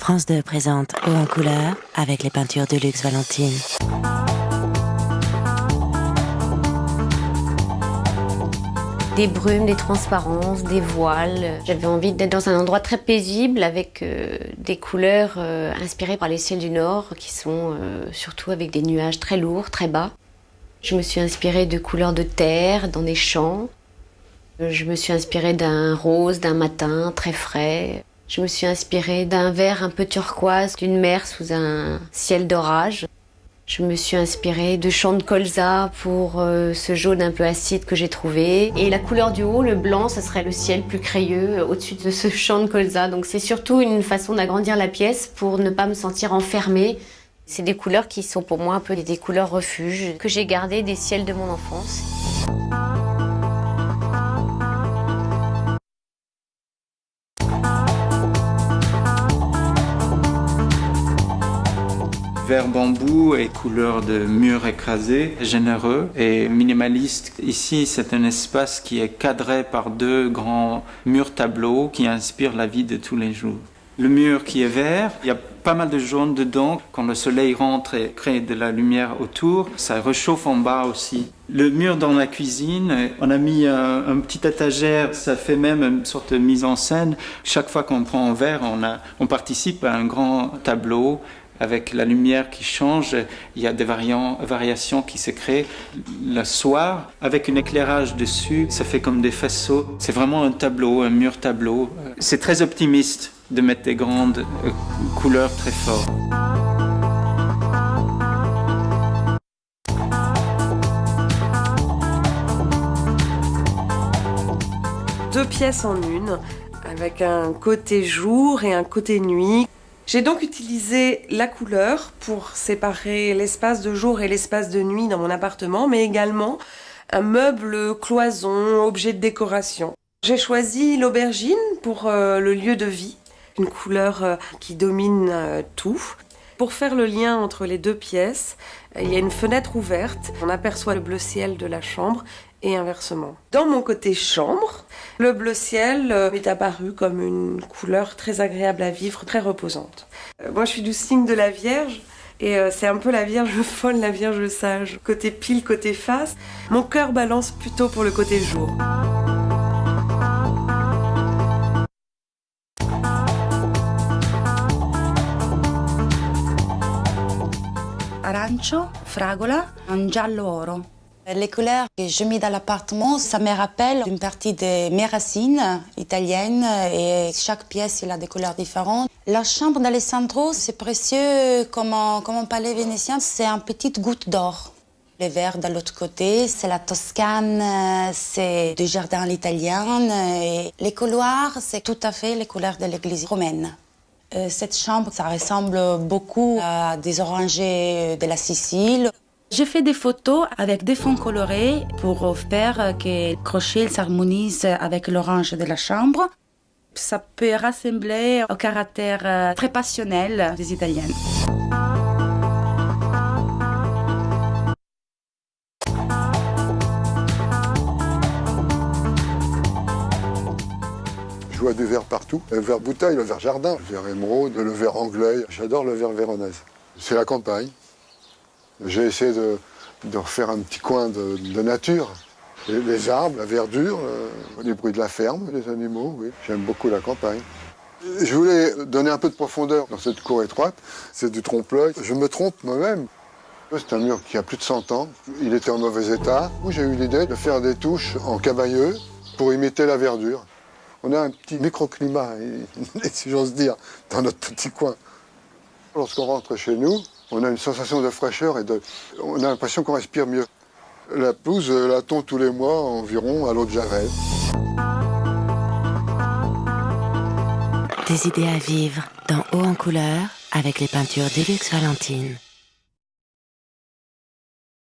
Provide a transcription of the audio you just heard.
France 2 présente Haut en couleur avec les peintures de luxe Valentine. Des brumes, des transparences, des voiles. J'avais envie d'être dans un endroit très paisible avec des couleurs inspirées par les ciels du Nord qui sont surtout avec des nuages très lourds, très bas. Je me suis inspirée de couleurs de terre dans des champs. Je me suis inspirée d'un rose, d'un matin très frais. Je me suis inspirée d'un vert un peu turquoise, d'une mer sous un ciel d'orage. Je me suis inspirée de champs de colza pour ce jaune un peu acide que j'ai trouvé. Et la couleur du haut, le blanc, ce serait le ciel plus crayeux au-dessus de ce champ de colza. Donc c'est surtout une façon d'agrandir la pièce pour ne pas me sentir enfermée. C'est des couleurs qui sont pour moi un peu des couleurs refuge que j'ai gardées des ciels de mon enfance. Vert bambou et couleur de mur écrasé, généreux et minimaliste. Ici, c'est un espace qui est cadré par deux grands murs tableaux qui inspirent la vie de tous les jours. Le mur qui est vert, il y a pas mal de jaune dedans. Quand le soleil rentre et crée de la lumière autour, ça réchauffe en bas aussi. Le mur dans la cuisine, on a mis un petit étagère, ça fait même une sorte de mise en scène. Chaque fois qu'on prend un verre, on participe à un grand tableau. Avec la lumière qui change, il y a des variations qui se créent. Le soir, avec un éclairage dessus, ça fait comme des faisceaux. C'est vraiment un tableau, un mur tableau. C'est très optimiste de mettre des grandes couleurs très fortes. Deux pièces en une, avec un côté jour et un côté nuit. J'ai donc utilisé la couleur pour séparer l'espace de jour et l'espace de nuit dans mon appartement, mais également un meuble, cloison, objet de décoration. J'ai choisi l'aubergine pour le lieu de vie, une couleur qui domine tout. Pour faire le lien entre les deux pièces, il y a une fenêtre ouverte. On aperçoit le bleu ciel de la chambre et inversement. Dans mon côté chambre, le bleu ciel est apparu comme une couleur très agréable à vivre, très reposante. Moi, je suis du signe de la Vierge et c'est un peu la Vierge folle, la Vierge sage. Côté pile, côté face, mon cœur balance plutôt pour le côté jour. Arancio, fragola, un giallo oro. Les couleurs que je mets dans l'appartement, ça me rappelle une partie de mes racines italiennes et chaque pièce il a des couleurs différentes. La chambre d'Alessandro, c'est précieux comme un palais vénitien, c'est une petite goutte d'or. Le vert de l'autre côté, c'est la Toscane, c'est du jardin à l'italienne. Et les couloirs, c'est tout à fait les couleurs de l'église romaine. Cette chambre, ça ressemble beaucoup à des orangers de la Sicile. J'ai fait des photos avec des fonds colorés pour faire que le crochet s'harmonise avec l'orange de la chambre. Ça peut rassembler au caractère très passionnel des Italiennes. Je vois du vert partout. Le vert bouteille, le vert jardin, le vert émeraude, le vert anglais. J'adore le vert véronèse. C'est la campagne. J'ai essayé de refaire un petit coin de nature. Les arbres, la verdure, les bruits de la ferme, les animaux, oui. J'aime beaucoup la campagne. Je voulais donner un peu de profondeur dans cette cour étroite. C'est du trompe-l'œil. Je me trompe moi-même. C'est un mur qui a plus de 100 ans. Il était en mauvais état. J'ai eu l'idée de faire des touches en camailleux pour imiter la verdure. On a un petit microclimat, si j'ose dire, dans notre petit coin. Lorsqu'on rentre chez nous, on a une sensation de fraîcheur et on a l'impression qu'on respire mieux. La pelouse, la tond tous les mois environ à l'eau de Javel. Des idées à vivre dans Haut en couleur avec les peintures de luxe Valentine.